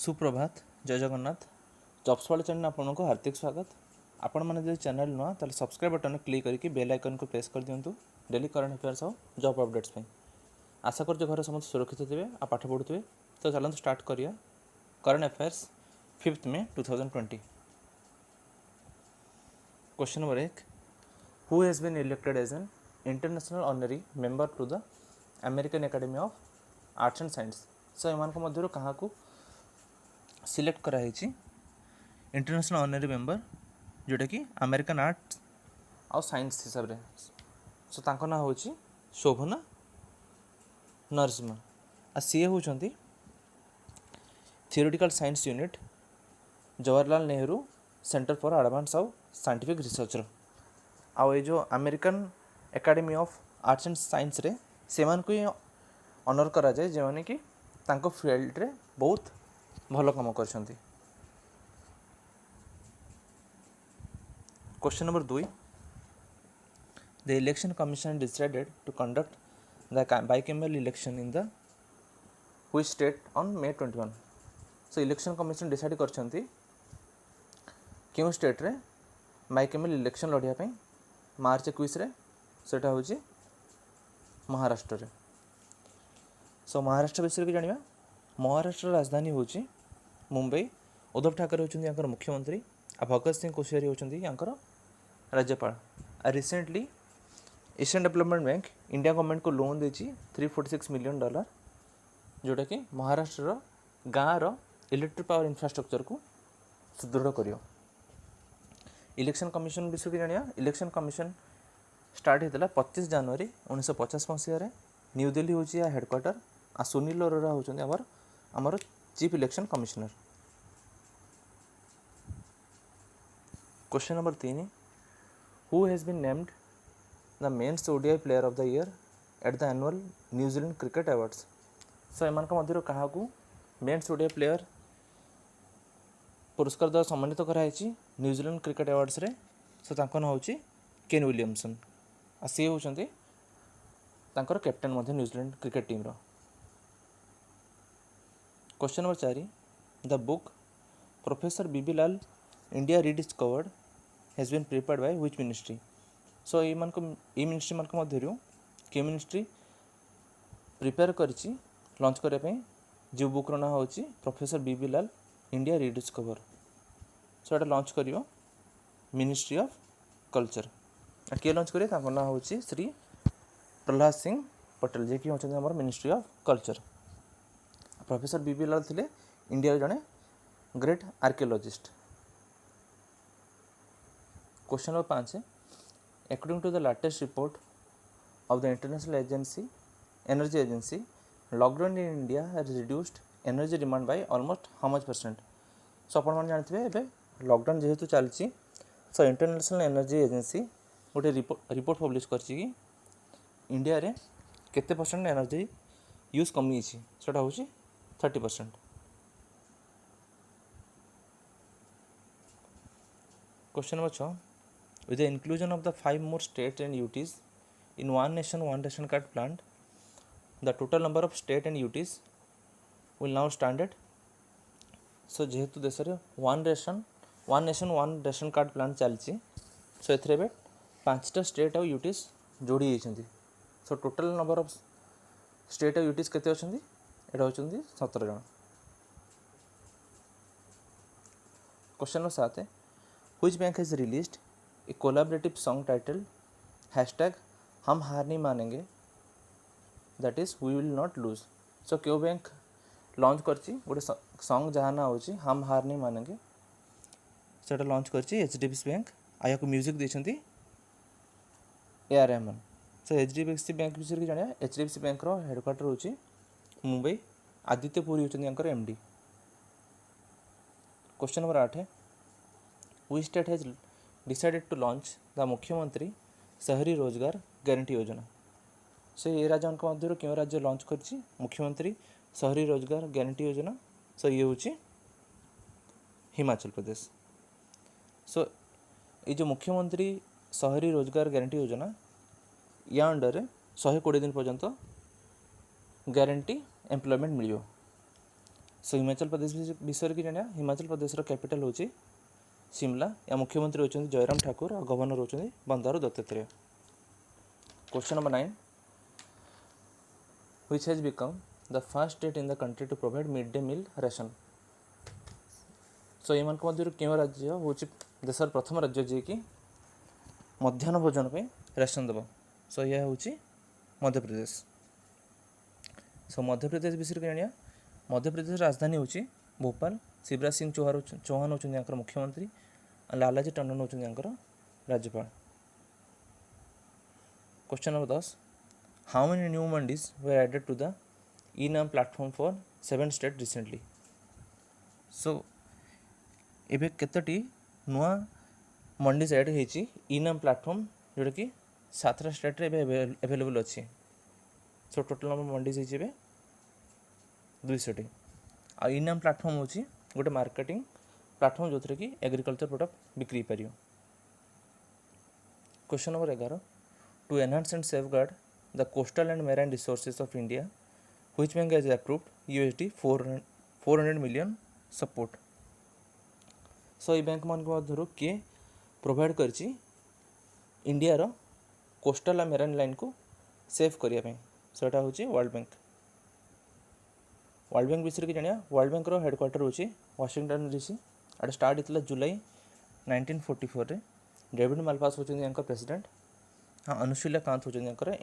सुप्रभात जय जगन्नाथ जॉब्स वाले चैनल आपको हार्दिक स्वागत। आपण मैंने जो चैनल नुआ तो सब्सक्राइब बटन क्लिक करके बेल आइकन को प्रेस कर दिंतु डेली करंट अफेयर्स और जॉब अपडेट्स पे। आशा कर घर समस्त सुरक्षित थे आ पाठ पढ़ुवे। तो चलते स्टार्ट करिया current affairs 5 May 2020। Question number 1, who has been elected as an international honorary member to the American academy of arts and science. So एमान मध्य क्या सिलेक्ट कराई इंटरनेशनल ऑनरी मेंबर जोटा कि अमेरिकन आर्ट्स और साइंस हिसाब से। सो तांको ना हूँ शोभना नरसिम्हा आ सी होती theoretical science unit Jawaharlal Nehru centre for advance of scientific researcher. आउ ये जो American academy of arts and science रे से को ही ऑनर करा जाए जो माने कि तांको फील्ड रे बहुत भल काम कर। Question number 2, the election commission decided to conduct the bicameral election in the which state on May 21। So election commission decide करछंती क्यों स्टेट रे बाइकैमरल इलेक्शन लड़िया पे मार्च 21 रे सेटा होची महाराष्ट्र रे। सो महाराष्ट्र विषय के जानिबा। महाराष्ट्र राजधानी होची मुंबई। उद्धव ठाकरे होचंती यांकर मुख्यमंत्री आ भगत सिंह कोश्यारी होचंती यांकर राज्यपाल। Recently Asian development bank India government को लोन देची $346 मिलियन जोटा कि महाराष्ट्र गाँव इलेक्ट्रिक पावर इंफ्रास्ट्रक्चर को सुदृढ़ करियो। इलेक्शन कमिशन विषय की जानिया। इलेक्शन कमिशन स्टार्ट होता 25 जनवरी 1950 मसीह। न्यू दिल्ली हूँ या हेडक्वार्टर। आ सुनील अरोरा होचंती आमर chief election commissioner. Question number 3, who has been named the men's ODI player of the year at the annual New Zealand cricket awards. So एमान मध्य क्या मेन्स ODI प्लेयर पुरस्कार द्वारा सम्मानित कराई न्यूजीलैंड क्रिकेट अवार्ड्स रे। सो तांको ना होची केन विलियमसन आ सी होचंती तांकर कैप्टन मध्य न्यूजीलैंड क्रिकेट टीम रो। Question number 4, the book professor B B Lal India rediscovered has been prepared by which ministry. So ये मिनिस्ट्री मान मध्य के मिनिस्ट्री प्रिपेयर करिछि लॉन्च करने जो बुक ना हो professor B B Lal India rediscover. सो एटा लॉन्च करियो मिनिस्ट्री ऑफ कल्चर। किए लॉन्च करिए ना हो श्री प्रहलाद सिंह पटेल जे कि होचंती हमर ministry of culture. Professor B B लाल थिले इंडिया जड़े great archaeologist. Question number 5, according to the latest report of the international energy agency, lockdown in India has reduced energy demand by almost how much %? सो आप जानते हैं एबे lockdown जेहेतु चलती। So international energy agency गोटे report publish करछि कि India रे केते % एनर्जी यूज कमी सेटा हूँ 30%। Question number 6, with the inclusion of the 5 more states and UTs in one nation one ration card plan, the total number of state and UTs will now stand at। So जेहेतु देश में one nation one ration card plan चलती। So ए 5टा state और UTs जोड़ी होती। So total number of state और यूटीज केते अछंती एटा होचंती 17 जन। Question number 7, which bank has released a collaborative song title #हम हार नहीं मानेंगे that is we will not lose. So क्यों बैंक लॉन्च करछि गोटे सॉन्ग जहाँ ना होची हम हार नहीं मानेंगे सेटा लॉन्च करछि HDFC बैंक। आया को म्यूजिक देछंती AR Rahman. So HDFC bank विषय के जानिया। HDFC बैंक रो हेडक्वार्टर होची मुंबई। आदित्य पुरी होचंती अंकर MD। Question number 8, which state has decided to launch the Mukhyamantri Shahri रोजगार गारंटी योजना। सो ये राज्य मध्य क्यों राज्य लॉन्च करछि मुख्यमंत्री शहरी रोजगार गारंटी योजना। सो ये हूँ हिमाचल प्रदेश। सो ये जो मुख्यमंत्री शहरी रोजगार गारंटी योजना या अंडर 120 दिन पर्यंत गारंटी एम्प्लॉयमेंट मिलियो। सो हिमाचल प्रदेश विषय कि जाना हिमाचल प्रदेश कैपिटल हूँ शिमला या मुख्यमंत्री होती जयराम ठाकुर और गवर्नर होती Bandaru Dattatreya. Question number 9 which has become the first state in the country to provide mid-day meal ration। सो एमान मध्य क्यों राज्य हूँ देशर प्रथम राज्य जी कि मध्याह्न भोजन पे रेशन देव। सो यह हूँ मध्य प्रदेश। सो मध्य प्रदेश विषय में जाना मध्य प्रदेश राजधानी हूँ भोपाल। शिवराज सिंह चौहान होती मुख्यमंत्री और लालाजी टंडन होती राज्यपाल। Question number 10 how many new mandis were added to the eNAM platform for 7 state recently. So एबे केतोटी नुआ मंडीज एड होती ई-नाम प्लेटफॉर्म जोटा कि 7 स्टेट रे अवेलेबल अच्छी। सो टोटल नंबर मंडीज होती 200टी। आ ई-नाम प्लेटफॉर्म हूँ गोटे मार्केटिंग प्लेटफॉर्म जो थी कि एग्रीकल्चर प्रोडक्ट बिक्री पार। Question number 11 to enhance and safeguard the coastal and marine resources of India which bank has approved USD 400 million support. So ये बैंक मान मध्य किए प्रोवाइड कर इंडिया रो कोस्टल और मेराइन लाइन को सेफ करने। सो यहाँ हूँ वर्ल्ड बैंक। वर्ल्ड बैंक विषय की जाना वर्ल्ड बैंक हेडक्वार्टर हूँ वाशिंगटन DC। आड़ स्टार्ट होता जुलाई 1944 रे। डेविड मालपास होती प्रेसिडेंट। हाँ अनुशीला कांत होती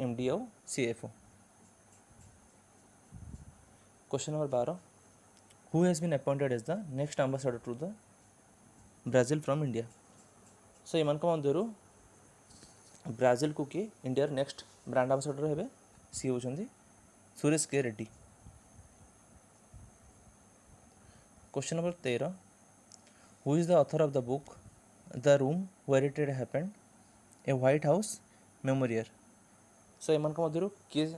MD और CFO। Question number 12 who has been appointed as the next ambassador to the Brazil from India. So एमान मध्य ब्राजिल को किए इंडिया नेक्स्ट ब्रांड एम्बेसडर हे सी होती Suresh K Reddy. Question number 13 who is the author of the book the room where it happened a White House memorial. So एमान मध्य किए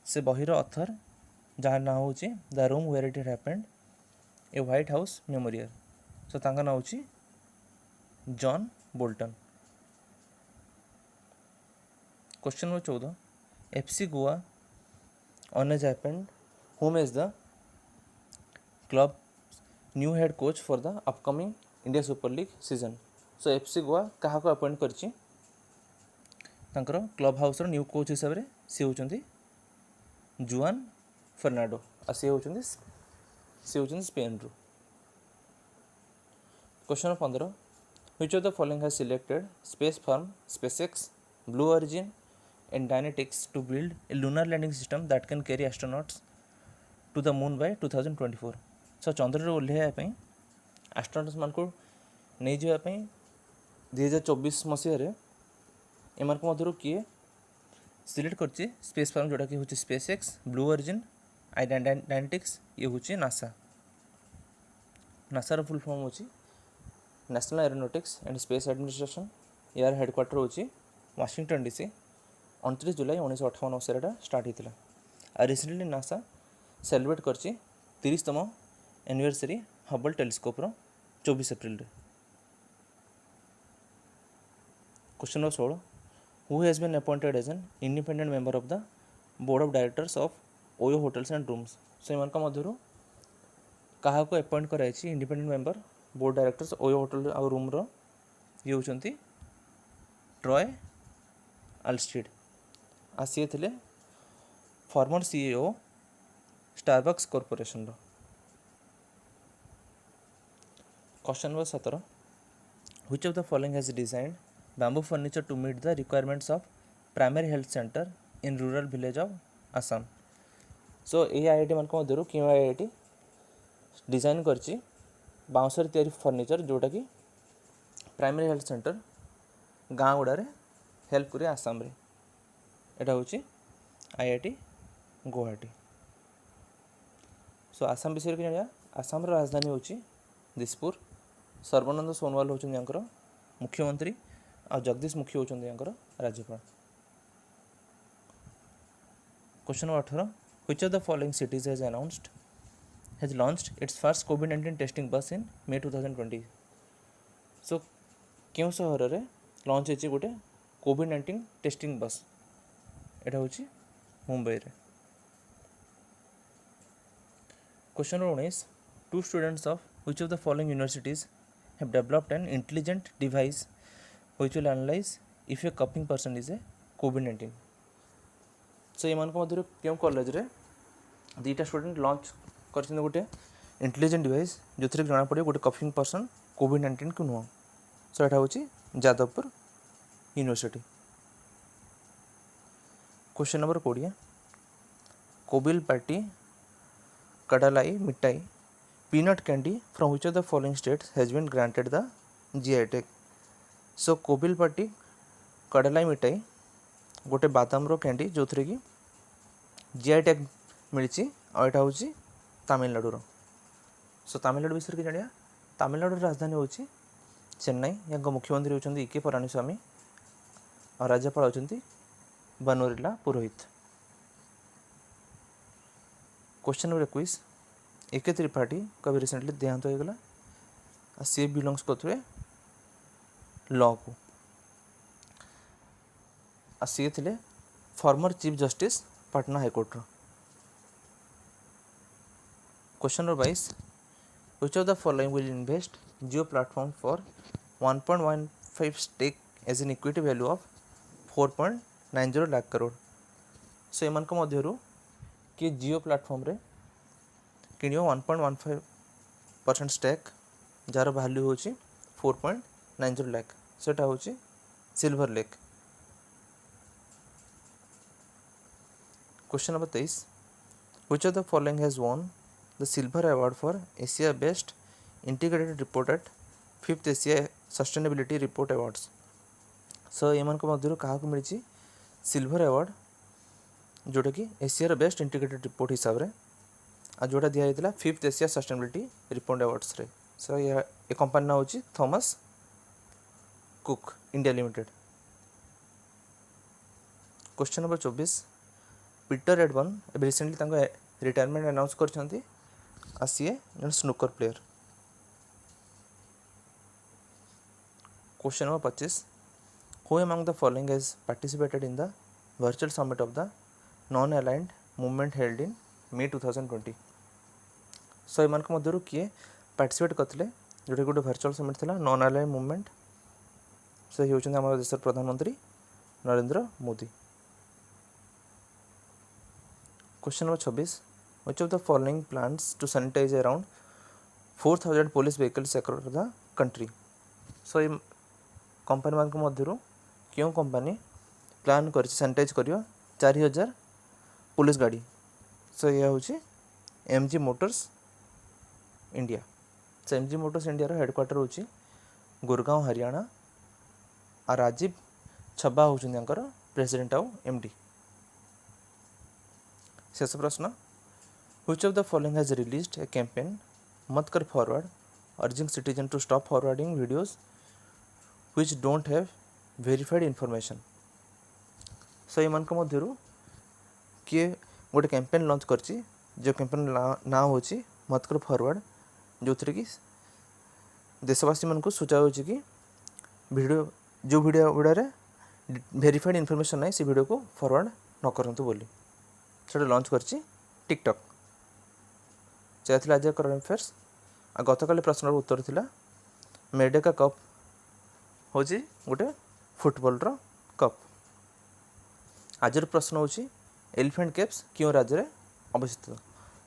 से बहीर ऑथर जहाँ ना हूँ the room where it happened a White House memorial. So तांका ना हूँ John Bolton. Question number 14 FC Goa on as happened whom is the club new head coach for the upcoming India super league season. So FC Goa क्या appoint कर club house new coach हिसाब से सी होती जुआन Fernando और सी होती स्पेन रु। Question number 15 which of the following has selected space firm SpaceX Blue Origin and Dynetics to build a lunar landing system that can carry astronauts to the moon by 2024। So चंद्र ओह्लैवाई astronauts मान को नहीं जावाई 2024 मसीह M मध्य किए select कर space farm जोटा कि हूँ SpaceX ब्लू ओरिजिन डायनेटिक्स ये हूँ नासा। नासार फुल फॉर्म हूँ national aeronautics and space administration. यार हेडक्वार्टर हूँ वाशिंगटन DC। 29 जुलाई 1958 मसीह स्टार्ट होता है। रिसेंटली नासा सेलिब्रेट कर 30तम anniversary Hubble telescope 24 April. Question number 16 who has been appointed as an independent member of the board of directors of OYO hotels and rooms. So एमान मध्य क्या appoint कराई independent member board directors OYO hotel और room ये होती Troy Alstead आ सी थे former CEO Starbucks corporation. Question number 17 which of the following has designed bamboo furniture to meet the requirements of primary health centre in rural village of Assam. So ये IIT मान मध्य क्यों IIT design कर बाउंसर तैयारी फर्नीचर जोटा कि primary health centre गाँ गुड़े हेल्प करे आसाम रे। एटा हूँ IIT गुवाहाटी। सो आसाम विषय की जाना आसाम राजधानी हूँ दिसपुर। सर्बानंद सोनोवाल होती मुख्यमंत्री और जगदीश मुखी होती राज्यपाल। Question number 18 which of the following cities has launched its first COVID-19 testing bus in May 2020। सो क्यों सहर में लॉन्च होती गोटे COVID-19 टेस्टिंग बस एटा हूँ मुंबई रे। Question number 19 two students of which of the following universities have developed an intelligent device which will analyze if a coughing person is a COVID-19. सो ये मध्य क्यों कॉलेज रे दुईटा स्टूडेंट लॉन्च कर गोटे इंटेलिजेंट डिवाइस जो थी जना पड़े गोटे कफिंग पर्सन COVID-19 को नुह. सो यहाँ हूँ Jadavpur university. Question number 20. Kovilpatti kadalai mittai peanut candy from which of the following states has been granted the GI tag. So Kovilpatti kadalai mittai गोटे बादाम रो कैंडी जो थी कि GI टैग मिली और यहाँ हूँ तमिलनाडु. सो तमिलनाडु विषय के जाना. तमिलनाडु राजधानी हूँ चेन्नई. यहाँ मुख्यमंत्री होती EK पलानीस्वामी और राज्यपाल होती Banwarilal Purohit. Question number 21. AK Tripathi कभी रिसेंटली देहांत होगा. सी बिलोंग्स करते लॉ को. सी थे former chief justice Patna high court. Question number 22. Which of the following will invest Jio platform for 1.15 stake as an equity value of 4.90 lakh crore. सो एमान को मध्यरु कि जियो प्लेटफॉर्म रे किनियो 1.15% स्टेक जार वैल्यू होची 4.90 लाख. सेटा होची silver lake. Question number 23. Which of the following has won the silver award for Asia Best Integrated Report at 5th Asia Sustainability Report Awards. सो एमान को मध्यरु कहा को मिली सिल्वर अवार्ड जोटा कि एशियार बेस्ट इंटीग्रेटेड रिपोर्ट हिसाब रे आ जोटा दिया जाता 5th Asia sustainability report awards रे. सो ये कंपनी ना होची Thomas Cook India limited. Question number 24. Peter Ebdon recently retirement announce करछंती. सी snooker player. Question number 25. Who among the following has participated in the virtual summit of the non-aligned movement held in May 2020? सो एमान को मध्यरु किए participate करते जोटा गोटे virtual summit था non aligned movement. से होउछन हमर देशर प्रधानमंत्री Narendra Modi. Question number 26. Which of the following plans to sanitize around 4,000 police vehicles across the country? सो ये कंपनी मान मध्यरु क्यों कंपनी प्लान कर सैनिटाइज कर 4,000 पुलिस गाड़ी. सो यह हूँ MG मोटर्स इंडिया. सो MG मोटर्स इंडिया हेडक्वार्टर हूँ गुरगांव हरियाणा और राजीव छब्बा होउछन प्रेसिडेंट आउ MD. शेष प्रश्न. Which of the following has released a campaign मत कर forward urging citizen to stop forwarding videos which don't have verified information? सो एमान को मध्यरु किए गोटे कैंपेन लॉन्च करची जो कैंपेन ना होची मत कर फॉरवर्ड जो थी कि देशवासी मन को सूचा हो कि वीडियो जो वीडियो रे वेरीफाइड इनफॉरमेशन नहीं से वीडियो को फॉरवर्ड न करंतु बोली सेटा लॉन्च करची टिकटॉक. चाहे आज करंट अफेयर्स. गत काली प्रश्न उत्तर थिला मेडेका कप हूँ गोटे फुटबॉल रो कप. आज प्रश्न हूँ एलिफेंट केव्स क्यों राज्य में अवस्थित.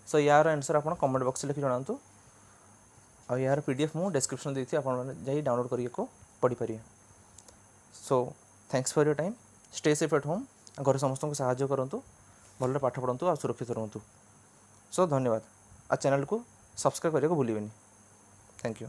सो यार आंसर आप कमेंट बॉक्स लिखि जनातु. और यार PDF मु डिस्क्रिप्शन देती आप डाउनलोड करके पढ़ी पारे. So thanks for your time. Stay safe at home. घर समस्त को साहाय्य करंतु. भल पाठ पढ़ंतु और सुरक्षित रहंतु. सो धन्यवाद. आ चैनल को सब्सक्राइब करने को भूलिए. Thank you.